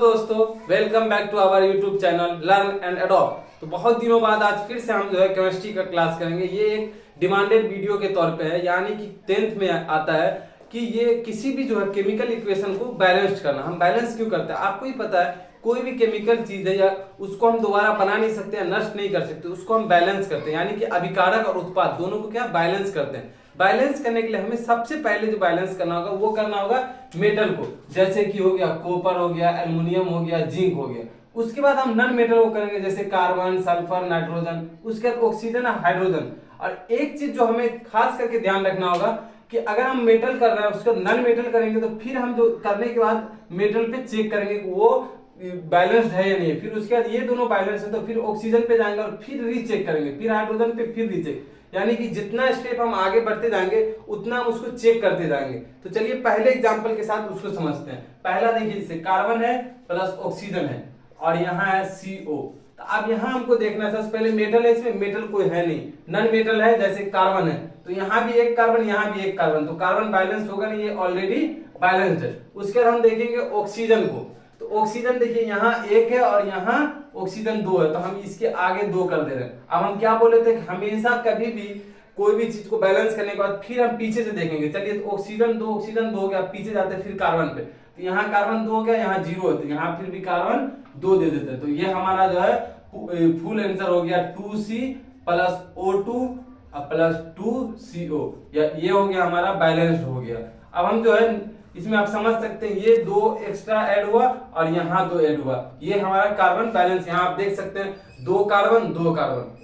दोस्तों, welcome back to our YouTube channel Learn and Adopt. तो बहुत दिनों बाद आज फिर से हम जो है केमिस्ट्री का क्लास करेंगे। ये एक डिमांडेड वीडियो के तौर पे है, यानी कि 10th में आता है कि ये किसी भी जो है केमिकल इक्वेशन को बैलेंस करना। हम बैलेंस क्यों करते हैं आपको ही पता है। कोई भी केमिकल चीज है या उसको हम दोबारा बना नहीं सकते या नष्ट नहीं कर सकते, उसको हम बैलेंस करते हैं, यानी कि अभिकारक और उत्पाद दोनों को क्या बैलेंस करते हैं। बैलेंस करने के लिए हमें सबसे पहले जो बैलेंस करना होगा वो करना होगा मेटल को, जैसे कि हो गया कॉपर, हो गया एल्युमिनियम, हो गया जिंक, हो गया। उसके बाद हम नॉन मेटल को करेंगे, जैसे कार्बन, सल्फर, नाइट्रोजन, उसके बाद ऑक्सीजन, हाइड्रोजन। और एक चीज जो हमें खास करके ध्यान रखना होगा कि अगर हम मेटल कर रहे हैं उसके बाद नॉन मेटल करेंगे तो फिर हम जो करने के बाद मेटल पे चेक करेंगे कि वो बैलेंस्ड है या नहीं। फिर उसके बाद ये दोनों बैलेंस है तो फिर ऑक्सीजन पे जाएंगे और फिर रीचेक करेंगे, फिर हाइड्रोजन पे फिर रीचेक, यानी कि जितना स्टेप हम आगे बढ़ते जाएंगे उतना हम उसको चेक करते जाएंगे। तो चलिए पहले एग्जांपल के साथ उसको समझते हैं। पहला देखिए, जैसे कार्बन है प्लस ऑक्सीजन है और यहाँ है CO। तो अब यहाँ हमको देखना है, सबसे पहले मेटल है, इसमें मेटल कोई है नहीं, नॉन मेटल है, जैसे कार्बन है तो यहाँ भी एक कार्बन, यहाँ भी एक कार्बन, तो कार्बन बैलेंस होगा नहीं, ये ऑलरेडी बैलेंस्ड है। उसके बाद हम देखेंगे ऑक्सीजन को, तो ऑक्सीजन देखिए यहाँ एक है और यहाँ ऑक्सीजन दो है, तो हम इसके आगे दो कर दे रहे हैं। अब हम क्या बोले थे, हमेशा कभी भी कोई भी चीज को बैलेंस करने के बाद फिर हम पीछे से देखेंगे। चलिए तो ऑक्सीजन दो हो गया, पीछे जाते हैं फिर कार्बन पे, तो यहाँ कार्बन दो हो गया, यहाँ जीरो है, तो यहाँ फिर भी कार्बन दो दे देते हैं। तो ये हमारा जो है फुल आंसर हो गया 2C plus O2 plus 2CO, या ये हो गया हमारा बैलेंस्ड हो गया। अब हम जो है इसमें आप समझ सकते हैं ये दो एक्स्ट्रा ऐड हुआ और यहाँ दो ऐड हुआ, ये हमारा कार्बन बैलेंस। यहाँ आप देख सकते हैं दो कार्बन,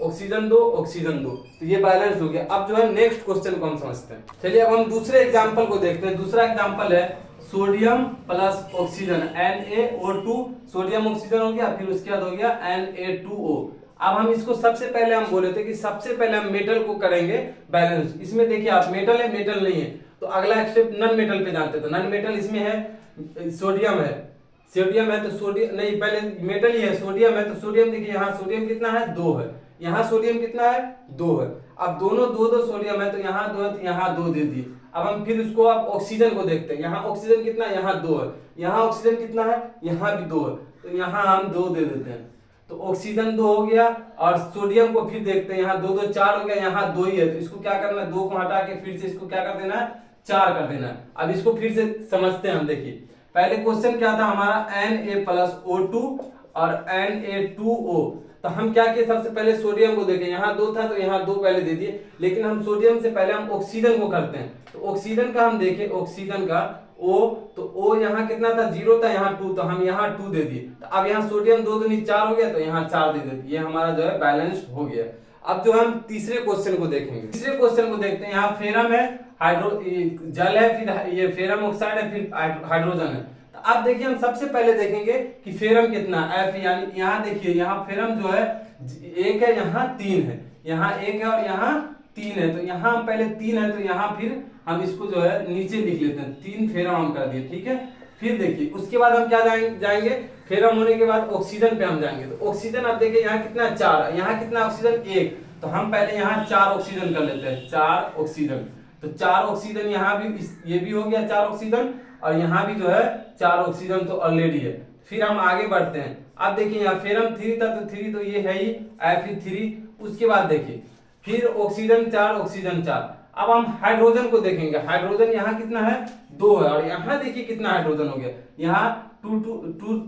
ऑक्सीजन दो, तो ये बैलेंस हो गया। अब जो है नेक्स्ट क्वेश्चन को हम समझते हैं। चलिए अब हम दूसरे एग्जांपल को देखते हैं। दूसरा एग्जांपल है sodium plus oxygen, NaO2, sodium oxygen हो गया, फिर उसके बाद हो गया Na2O। अब हम इसको सबसे पहले हम बोले थे कि सबसे पहले हम मेटल को करेंगे बैलेंस। इसमें देखिए आप मेटल है, मेटल नहीं है, तो अगला स्टेप नॉन मेटल पे जाते हैं। तो नॉन मेटल इसमें है सोडियम है तो सोडियम नहीं, पहले मेटल ही है, सोडियम है तो सोडियम देखिए यहाँ सोडियम कितना है, 2 है, यहाँ सोडियम कितना है, 2 है। अब दोनों दो सोडियम है तो यहाँ 2 है तो यहाँ 2 दे दिए। अब हम फिर उसको आप ऑक्सीजन को देखते हैं, यहाँ ऑक्सीजन कितना है, यहाँ 2 है, यहाँ ऑक्सीजन कितना है, यहाँ भी 2 है, तो यहाँ हम 2 दे देते हैं। तो ऑक्सीजन 2 हो गया और सोडियम को फिर देखते हैं, यहाँ 2 4 हो गया, यहाँ 2 ही है, तो इसको क्या करना है, 2 को हटा के फिर से इसको क्या कर देना है, 4 कर देना है। अब इसको फिर से समझते हैं हम। देखिए पहले क्वेश्चन क्या था हमारा, Na प्लस O2 और Na2O। तो हम क्या किए, सबसे पहले सोडियम को देखें, यहाँ 2 था तो यहाँ 2 पहले दे दिए, लेकिन हम सोडियम से पहले हम ऑक्सीजन को करते हैं। तो ऑक्सीजन का हम देखें, ऑक्सीजन का O, तो O यहाँ कितना था, 0 था, यहाँ 2, तो हम यहाँ 2 दे दिए। तो अब यहाँ सोडियम 2 दूनी 4 हो गया, तो यहाँ 4 दे देते, ये हमारा जो है बैलेंस्ड हो गया। अब जो हम तीसरे क्वेश्चन को देखेंगे, तीसरे क्वेश्चन को देखते हैं। यहाँ फेरम है, जल है, फिर ये फेरम ऑक्साइड है, फिर हाइड्रोजन है। तो अब देखिए हम सबसे पहले देखेंगे कि फेरम कितना, F, यानी यहाँ देखिए यहाँ फेरम जो है 1 है, यहाँ 3 है, यहाँ 1 है और यहाँ 3 है, तो यहाँ हम पहले 3 है तो यहाँ फिर हम इसको जो है नीचे लिख लेते हैं, 3 फेरम हम कर दिए, ठीक है। फिर देखिए उसके बाद हम क्या जाएंगे, फेरम होने के बाद ऑक्सीजन पे हम जाएंगे। तो ऑक्सीजन आप देखिए यहाँ कितना 4 है, यहाँ कितना ऑक्सीजन 1, तो हम पहले यहाँ 4 ऑक्सीजन कर लेते हैं, 4 ऑक्सीजन। तो 4 ऑक्सीजन यहाँ भी, ये भी हो गया 4 ऑक्सीजन और यहाँ भी जो है 4 ऑक्सीजन तो ऑलरेडी है। फिर हम आगे बढ़ते हैं। अब देखिए यहाँ फेरम 3 था तो 3 तो ये है ही, Fe3। उसके बाद देखिए फिर ऑक्सीजन 4, ऑक्सीजन 4। अब हम हाइड्रोजन को देखेंगे, हाइड्रोजन यहाँ कितना है, 2 है, और यहाँ देखिए कितना हाइड्रोजन हो गया, यहाँ 2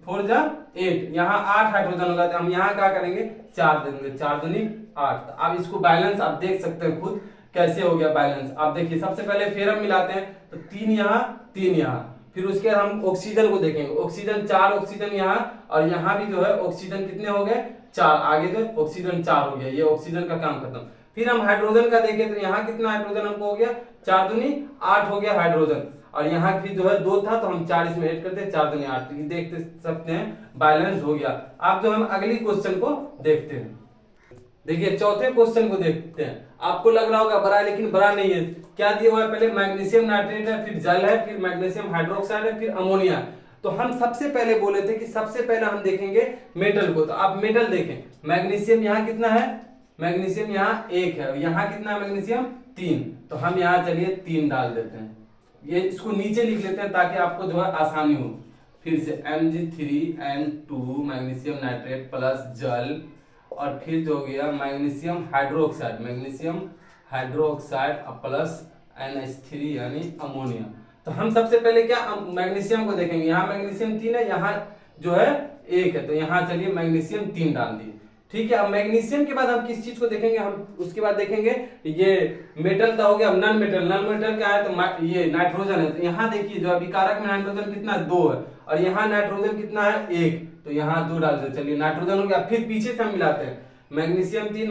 4 जा 8, यहाँ 8 हाइड्रोजन होगा। तो हम यहाँ क्या करेंगे, 4 देंगे, 4 दूनी 8। अब इसको बैलेंस आप देख सकते हैं खुद कैसे हो गया बैलेंस। आप देखिए सबसे पहले फेरम मिलाते हैं तो 3 यहाँ 3 यहाँ, फिर उसके बाद हम ऑक्सीजन को देखेंगे, ऑक्सीजन 4 ऑक्सीजन यहाँ, और यहाँ भी जो है ऑक्सीजन कितने हो गए, 4, आगे जो ऑक्सीजन 4 हो गया, ये ऑक्सीजन का काम खत्म। फिर हम हाइड्रोजन का देखें तो यहाँ कितना हाइड्रोजन हमको हो गया, 4 दूनी 8 हो गया हाइड्रोजन, और यहाँ भी जो है 2 था तो हम 4 इसमें ऐड करते हैं, 4 दूनी 8, तो ये देख सकते हैं बैलेंस हो गया। अब जो हम अगली क्वेश्चन को देखते हैं, देखिए चौथे क्वेश्चन को देखते हैं। आपको लग रहा होगा बड़ा है, लेकिन बड़ा नहीं है। क्या दिया हुआ है, पहले मैग्नीशियम नाइट्रेट है, फिर जल है, फिर मैग्नीशियम हाइड्रोक्साइड है, फिर अमोनिया। तो हम सबसे पहले बोले थे कि सबसे पहले हम देखेंगे मेटल को। तो आप मेटल देखें, मैग्नीशियम यहाँ कितना है, मैग्नीशियम यहाँ 1 है, यहाँ कितना है मैग्नीशियम 3, तो हम यहाँ चलिए 3 डाल देते हैं। ये इसको नीचे लिख लेते हैं ताकि आपको जो है आसानी हो। फिर से Mg3N2 मैग्नीशियम नाइट्रेट प्लस जल, और फिर जो हो गया मैग्नीशियम हाइड्रोक्साइड प्लस NH3 यानी अमोनिया। तो हम सबसे पहले क्या मैग्नीशियम को देखेंगे। यहाँ मैग्नीशियम 3 है, यहाँ जो है 1 है, तो यहाँ चलिए मैग्नीशियम 3 डाल दिए। ठीक है, अब मैग्नीशियम के बाद हम किस चीज को देखेंगे, हम उसके बाद देखेंगे ये मेटल का हो गया। नॉन मेटल क्या है, तो ये नाइट्रोजन है। तो यहाँ देखिए जो अभी कारक में नाइट्रोजन कितना है 2 है, और यहाँ नाइट्रोजन कितना है 1, तो यहाँ 2 डाल दे। चलिए नाइट्रोजन हो गया। फिर पीछे से हम मिलाते हैं मैग्नीशियम 3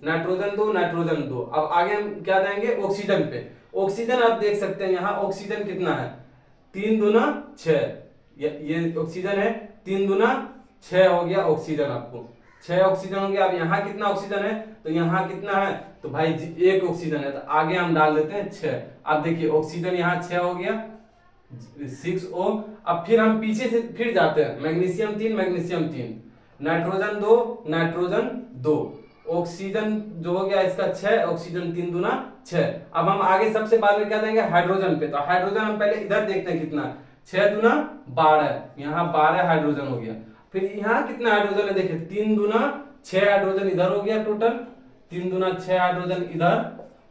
नाइट्रोजन 2। अब आगे हम क्या देंगे, ऑक्सीजन पे। ऑक्सीजन आप देख सकते हैं यहाँ ऑक्सीजन कितना है 3 दूना 6, ये ऑक्सीजन है 3 दूना 6 हो गया ऑक्सीजन, आपको 6 ऑक्सीजन हो गया। अब यहाँ कितना ऑक्सीजन है, तो यहाँ कितना है, तो भाई 1 ऑक्सीजन है, तो आगे हम डाल देते हैं 6। अब देखिए ऑक्सीजन यहाँ 6 हो गया 6O। अब फिर हम पीछे से फिर जाते हैं मैग्नीशियम 3 नाइट्रोजन 2, ऑक्सीजन जो हो गया इसका 6, ऑक्सीजन 3 दूना 6। अब हम आगे सबसे बाद में क्या देंगे हाइड्रोजन पे। तो हाइड्रोजन हम पहले इधर देखते हैं कितना, 6 दूना 12, यहाँ 12 हाइड्रोजन हो गया। फिर यहाँ कितना हाइड्रोजन है देखिए 3 दूना 6 हाइड्रोजन इधर हो गया, टोटल 3 दूना 6 हाइड्रोजन इधर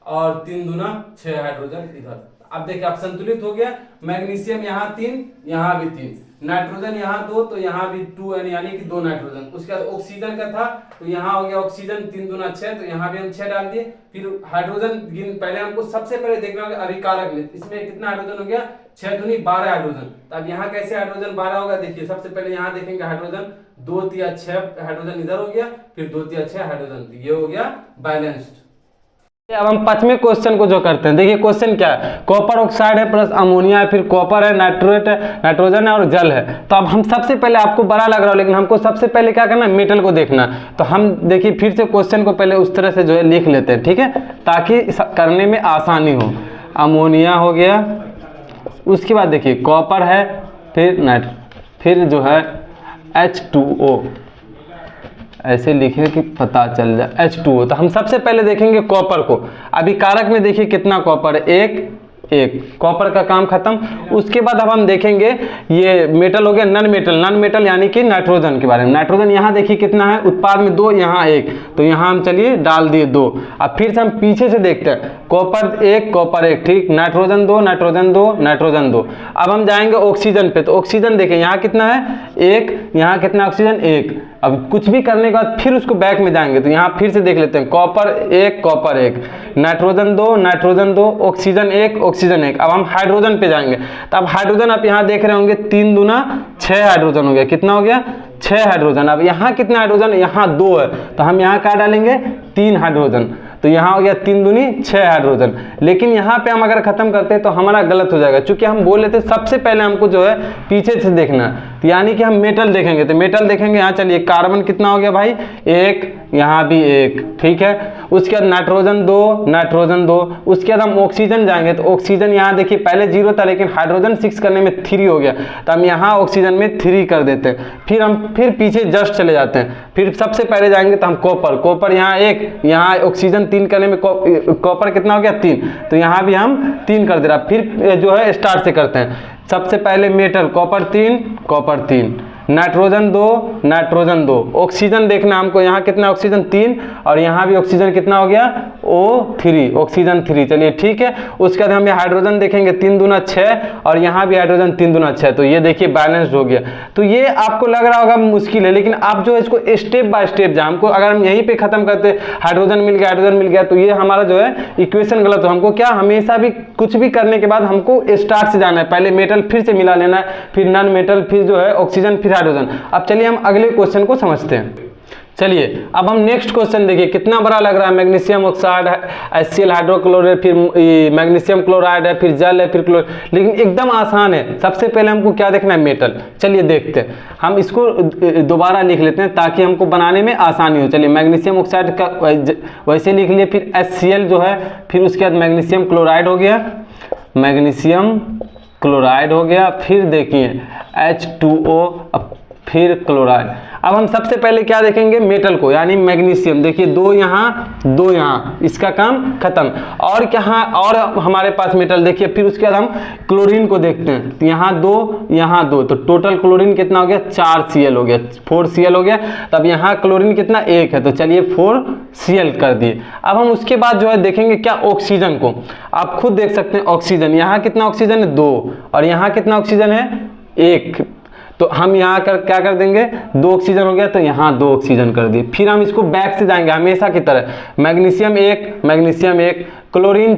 और 3 दूना 6 हाइड्रोजन इधर। अब देखिए अब संतुलित हो गया। मैग्नीशियम यहाँ 3, यहाँ भी 3, नाइट्रोजन यहाँ 2, तो यहाँ भी 2 यानी कि 2 नाइट्रोजन। उसके बाद ऑक्सीजन का था, तो यहाँ हो गया ऑक्सीजन 3 दूना 6, तो यहाँ भी हम 6 डाल दिए। फिर हाइड्रोजन पहले हमको सबसे पहले देखना होगा अभिकारक में, इसमें कितना हाइड्रोजन हो गया 6 दूनी 12 हाइड्रोजन। तो अब यहाँ कैसे हाइड्रोजन 12 होगा, देखिए सबसे पहले यहाँ देखेंगे हाइड्रोजन 2 तिया 6 हाइड्रोजन इधर हो गया, फिर 2 तिया 6 हाइड्रोजन, ये हो गया बैलेंस्ड। अब हम 5वें क्वेश्चन को जो करते हैं, देखिए क्वेश्चन क्या है, कॉपर ऑक्साइड है प्लस अमोनिया है, फिर कॉपर है, नाइट्रोजन है और जल है। तो अब हम सबसे पहले, आपको बड़ा लग रहा हो लेकिन हमको सबसे पहले क्या करना है, मेटल को देखना। तो हम देखिए फिर से क्वेश्चन को पहले उस तरह से जो है लिख लेते हैं, ठीक है, ताकि करने में आसानी हो। अमोनिया हो गया, उसके बाद देखिए कॉपर है, फिर जो है H2O, ऐसे लिखे कि पता चल जाए H2O। तो हम सबसे पहले देखेंगे कॉपर को। अभी कारक में देखिए कितना कॉपर है, 1 कॉपर का काम खत्म। उसके बाद अब हम देखेंगे ये मेटल हो गया नॉन मेटल यानी कि नाइट्रोजन के बारे में। नाइट्रोजन यहाँ देखिए कितना है, उत्पाद में 2, यहाँ 1, तो यहाँ हम चलिए डाल दिए 2। अब फिर से हम पीछे से देखते हैं, कॉपर 1 ठीक, नाइट्रोजन 2। अब हम जाएंगे ऑक्सीजन पे। तो ऑक्सीजन देखें यहाँ कितना है 1, यहाँ कितना ऑक्सीजन 1। अब कुछ भी करने के बाद फिर उसको बैक में जाएंगे, तो यहाँ फिर से देख लेते हैं कॉपर 1, नाइट्रोजन 2, ऑक्सीजन 1। अब हम हाइड्रोजन पे जाएंगे। तो अब हाइड्रोजन आप यहाँ देख रहे होंगे 3 दूना 6 हाइड्रोजन हो गया, कितना हो गया 6 हाइड्रोजन। अब यहाँ कितना हाइड्रोजन, यहाँ 2 है, तो हम यहाँ क्या डालेंगे 3 हाइड्रोजन, तो यहाँ हो गया 3 दूनी 6 हाइड्रोजन। लेकिन यहाँ पे हम अगर खत्म करते हैं तो हमारा गलत हो जाएगा, क्योंकि हम बोल लेते सबसे पहले हमको जो है पीछे से देखना, तो यानी कि हम मेटल देखेंगे। तो मेटल देखेंगे यहाँ, चलिए कार्बन कितना हो गया भाई 1, यहाँ भी 1, ठीक है। उसके बाद नाइट्रोजन 2, उसके बाद हम ऑक्सीजन जाएंगे। तो ऑक्सीजन यहाँ देखिए पहले 0 था, लेकिन हाइड्रोजन 6 करने में 3 हो गया, तो हम यहाँ ऑक्सीजन में 3 कर देते हैं। फिर पीछे जस्ट चले जाते हैं, फिर सबसे पहले जाएंगे तो हम कॉपर यहाँ 1, यहाँ ऑक्सीजन 3 करने में कॉपर कितना हो गया 3, तो यहाँ भी हम 3 कर दे रहा। फिर जो है स्टार्ट से करते हैं, सबसे पहले मेटल कॉपर 3, नाइट्रोजन 2, ऑक्सीजन देखना हमको, यहाँ कितना ऑक्सीजन 3 और यहाँ भी ऑक्सीजन कितना हो गया O3, ऑक्सीजन 3, चलिए ठीक है। उसके बाद हम हाइड्रोजन देखेंगे 3 दूना 6 और यहाँ भी हाइड्रोजन 3 दूना 6, तो ये देखिए बैलेंस्ड हो गया। तो ये आपको लग रहा होगा मुश्किल है, लेकिन आप जो है इसको स्टेप बाय स्टेप जाए। हमको अगर हम यहीं पे खत्म करते हाइड्रोजन मिल गया, तो ये हमारा जो है इक्वेशन गलत हो। हमको क्या, हमेशा भी कुछ भी करने के बाद हमको स्टार्ट से जाना है, पहले मेटल फिर से मिला लेना है, फिर नॉन मेटल, फिर जो है ऑक्सीजन, फिर हाइड्रोजन। अब चलिए हम अगले क्वेश्चन को समझते हैं। चलिए अब हम नेक्स्ट क्वेश्चन देखिए, कितना बड़ा लग रहा है, मैग्नीशियम ऑक्साइड है, HCl हाइड्रोक्लोराइड, फिर मैग्नीशियम क्लोराइड है, फिर जल है, फिर क्लोराइड, लेकिन एकदम आसान है। सबसे पहले हमको क्या देखना है, मेटल। चलिए देखते हैं, हम इसको दोबारा लिख लेते हैं ताकि हमको बनाने में आसानी हो। चलिए मैग्नीशियम ऑक्साइड का वैसे लिख लिए, फिर HCl जो है, फिर उसके बाद मैग्नीशियम क्लोराइड हो गया, फिर देखिए H2O, फिर क्लोराइड। अब हम सबसे पहले क्या देखेंगे, मेटल को, यानी मैग्नीशियम। देखिए 2 यहाँ 2 यहाँ, इसका काम खत्म। और क्या, और हमारे पास मेटल देखिए। फिर उसके बाद हम क्लोरीन को देखते हैं, तो यहाँ 2, तो टोटल क्लोरीन कितना हो गया, 4Cl हो गया, 4Cl हो गया। तब यहाँ क्लोरीन कितना, 1 है, तो चलिए 4Cl कर दिए। अब हम उसके बाद जो है देखेंगे क्या, ऑक्सीजन को। आप खुद देख सकते हैं ऑक्सीजन, यहाँ कितना ऑक्सीजन है, 2, और यहाँ कितना ऑक्सीजन है, 1। तो हम यहाँ क्या कर देंगे, 2 ऑक्सीजन हो गया, तो यहाँ 2 ऑक्सीजन कर दिए। फिर हम इसको बैक से जाएंगे हमेशा की तरह, मैग्नीशियम 1, क्लोरीन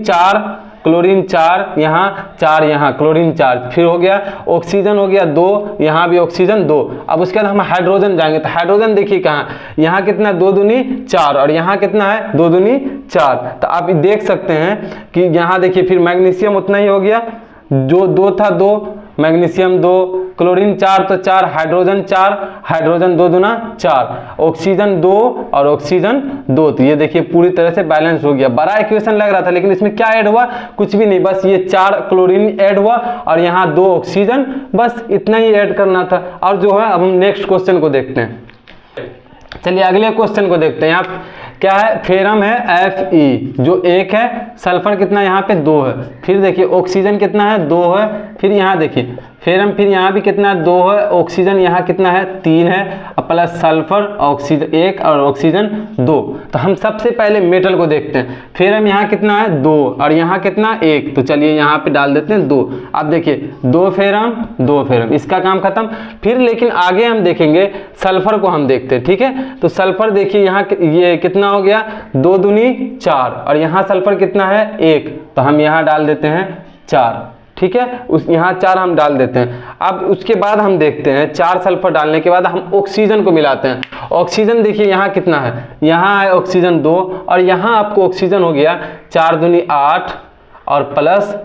4, यहाँ 4, यहाँ क्लोरीन 4, फिर हो गया ऑक्सीजन हो गया 2, यहाँ भी ऑक्सीजन 2। अब उसके बाद हम हाइड्रोजन जाएंगे, तो हाइड्रोजन देखिए कहाँ, यहाँ कितना 2 दूनी 4, और यहाँ कितना है 2 दूनी 4। तो आप देख सकते हैं कि यहाँ देखिए, फिर मैग्नीशियम उतना ही हो गया, जो 2 था 2, मैग्नीशियम 2, क्लोरीन 4 तो 4, हाइड्रोजन 2 दूना 4, ऑक्सीजन 2 और ऑक्सीजन 2। तो ये देखिए पूरी तरह से बैलेंस हो गया। बड़ा इक्वेशन लग रहा था, लेकिन इसमें क्या ऐड हुआ, कुछ भी नहीं, बस ये 4 क्लोरीन ऐड हुआ और यहाँ 2 ऑक्सीजन, बस इतना ही ऐड करना था। और जो है अब हम नेक्स्ट क्वेश्चन को देखते हैं। चलिए अगले क्वेश्चन को देखते हैं। यहाँ क्या है, फेरम है Fe जो 1 है, सल्फर कितना यहाँ पे 2 है, फिर देखिए ऑक्सीजन कितना है 2 है, फिर यहाँ देखिए फेरम, फिर यहाँ भी कितना है 2 है, ऑक्सीजन यहाँ कितना है 3 है, और प्लस सल्फर ऑक्सीजन 1 और ऑक्सीजन 2। तो हम सबसे पहले मेटल को देखते हैं। फेरम यहाँ कितना है 2 और यहाँ कितना 1, तो चलिए यहाँ पे डाल देते हैं 2। अब देखिए 2 फेरम, इसका काम खत्म। फिर लेकिन आगे हम देखेंगे सल्फर को, हम देखते हैं, ठीक है। तो सल्फर देखिए यहाँ ये कितना हो गया, 2 दूनी 4, और यहाँ सल्फर कितना है 1, तो हम यहाँ डाल देते हैं 4, ठीक है। उस यहाँ 4 हम डाल देते हैं। अब उसके बाद हम देखते हैं 4 सल्फर डालने के बाद हम ऑक्सीजन को मिलाते हैं। ऑक्सीजन देखिए यहाँ कितना है, यहाँ है ऑक्सीजन 2, और यहाँ आपको ऑक्सीजन हो गया 4 दूनी 8 और प्लस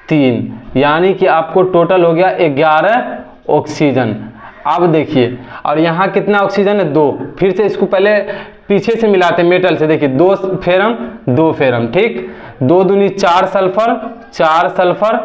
3, यानी कि आपको टोटल हो गया 11 ऑक्सीजन। अब देखिए, और यहाँ कितना ऑक्सीजन है 2, फिर से इसको पहले पीछे से मिलाते हैं मेटल से। देखिए 2 फेरम, ठीक, 2 दूनी 4 सल्फर,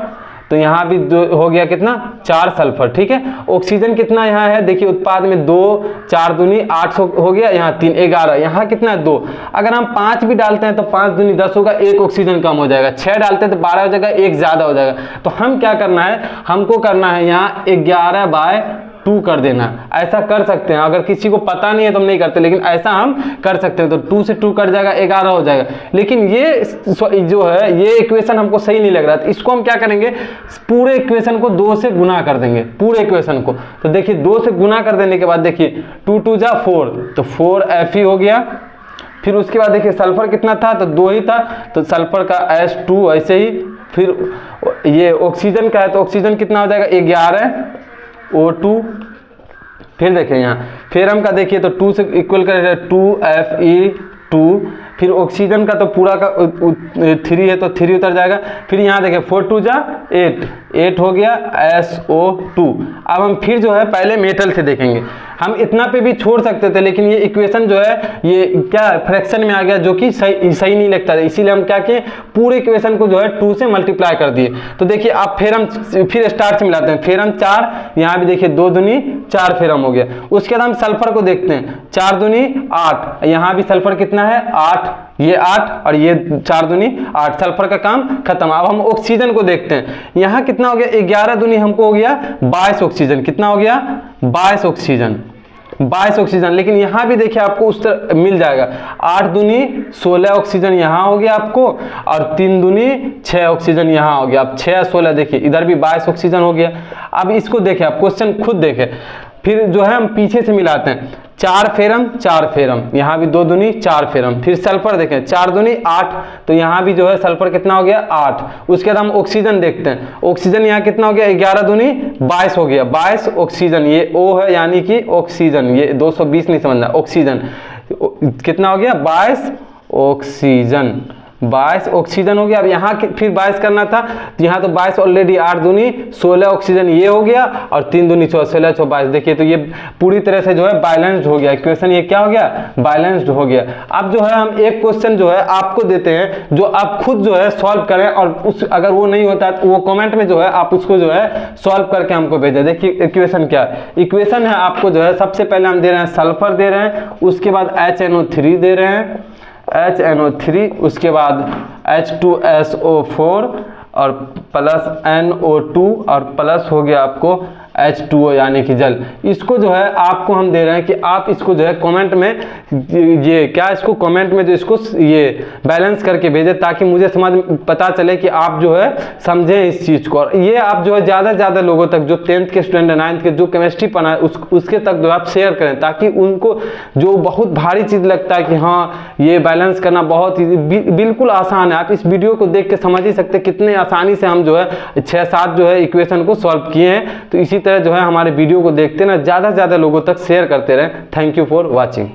तो यहाँ भी 2 हो गया कितना 4 सल्फर, ठीक है। ऑक्सीजन कितना यहाँ है, देखिए उत्पाद में 2, 4 दूनी 8 हो गया, यहाँ 3, 11, यहाँ कितना है 2। अगर हम 5 भी डालते हैं तो 5 दूनी 10 होगा, 1 ऑक्सीजन कम हो जाएगा। 6 डालते हैं तो 12 हो जाएगा, 1 ज़्यादा हो जाएगा। तो हम क्या करना है, हमको करना है यहाँ 11/2 कर देना। ऐसा कर सकते हैं, अगर किसी को पता नहीं है तो हम नहीं करते, लेकिन ऐसा हम कर सकते हैं। तो 2 से 2 कट जाएगा, 11 हो जाएगा। लेकिन ये जो है ये इक्वेशन हमको सही नहीं लग रहा था। इसको हम क्या करेंगे, पूरे इक्वेशन को 2 से गुना कर देंगे, पूरे इक्वेशन को। तो देखिए 2 से गुना कर देने के बाद देखिए 2 2 जा 4, तो 4Fe हो गया। फिर उसके बाद देखिए सल्फर कितना था, तो 2 ही था, तो सल्फर का S2 ऐसे ही। फिर ये ऑक्सीजन का है, तो ऑक्सीजन कितना हो जाएगा 11 O2। फिर देखिए यहाँ फेरम का देखिए, तो 2 से इक्वल करेगा 2Fe2। फिर ऑक्सीजन का तो पूरा का 3 है, तो 3 उतर जाएगा। फिर यहाँ देखिए 4 2 जा 8 हो गया SO2। अब हम फिर जो है पहले मेटल से देखेंगे। हम इतना पे भी छोड़ सकते थे, लेकिन ये इक्वेशन जो है ये क्या फ्रैक्शन में आ गया, जो कि सही नहीं लगता था। इसीलिए हम क्या किए, पूरे इक्वेशन को जो है 2 से मल्टीप्लाई कर दिए। तो देखिए आप फेरम फिर स्टार्ट से मिलाते हैं। फेरम 4, यहाँ भी देखिए 2 दूनी 4 फेरम हो गया। उसके बाद हम सल्फर को देखते हैं, 4 दूनी 8, यहाँ भी सल्फर कितना है 8, ये 8 और ये 4 दूनी 8, सल्फर का काम खत्म। अब हम ऑक्सीजन को देखते हैं, यहाँ कितना हो गया 11 दूनी हमको हो गया 22 ऑक्सीजन। कितना हो गया 22 ऑक्सीजन। लेकिन यहाँ भी देखिए आपको उस तरह मिल जाएगा, 8 दूनी 16 ऑक्सीजन यहाँ हो गया आपको, और 3 दूनी 6 ऑक्सीजन यहाँ हो गया। अब 6 16 देखिए इधर भी 22 ऑक्सीजन हो गया। अब इसको देखें, आप क्वेश्चन खुद देखें। फिर जो है हम पीछे से मिलाते हैं, 4 फेरम, यहाँ भी 2 दूनी 4 फेरम। फिर सल्फर देखें 4 दूनी 8, तो यहाँ भी जो है सल्फर कितना हो गया 8। उसके बाद हम ऑक्सीजन देखते हैं, ऑक्सीजन यहाँ कितना हो गया 11 दूनी 22 हो गया, 22 ऑक्सीजन। ये O है यानी कि ऑक्सीजन, ये 220 नहीं समझना, ऑक्सीजन कितना हो गया 22 ऑक्सीजन, 22 ऑक्सीजन हो गया। अब यहाँ फिर 22 करना था, तो यहाँ तो 22 ऑलरेडी, 8 दूनी 16 ऑक्सीजन ये हो गया, और 3 दूनी 16 22। देखिए तो ये पूरी तरह से जो है बैलेंस्ड हो गया इक्वेशन, ये क्या हो गया, बैलेंस्ड हो गया। अब जो है हम एक क्वेश्चन जो है आपको देते हैं, जो आप खुद जो है सॉल्व करें, और उस अगर वो नहीं होता तो वो कमेंट में जो है आप उसको जो है सॉल्व करके हमको भेजें। देखिए इक्वेशन क्या है, इक्वेशन है आपको जो है सबसे पहले हम दे रहे हैं सल्फर दे रहे हैं, उसके बाद HNO3 दे रहे हैं, HNO3, उसके बाद H2SO4 और प्लस NO2 और प्लस हो गया आपको H2O यानी कि जल। इसको जो है आपको हम दे रहे हैं कि आप इसको जो है कमेंट में ये क्या, इसको कमेंट में जो इसको ये बैलेंस करके भेजें, ताकि मुझे समझ पता चले कि आप जो है समझें इस चीज़ को। और ये आप जो है ज़्यादा से ज़्यादा लोगों तक, जो 10th के स्टूडेंट है, 9th के जो केमिस्ट्री पढ़ा है उसके तक जो आप शेयर करें, ताकि उनको जो बहुत भारी चीज़ लगता है कि हाँ ये बैलेंस करना बहुत ही बिल्कुल आसान है। आप इस वीडियो को देख के समझ ही सकते कितने आसानी से हम जो है 6-7 जो है इक्वेशन को सॉल्व किए हैं। तो इसी तरह जो है हमारे वीडियो को देखते ना ज़्यादा से ज़्यादा लोगों तक शेयर करते रहें। Thank you for watching.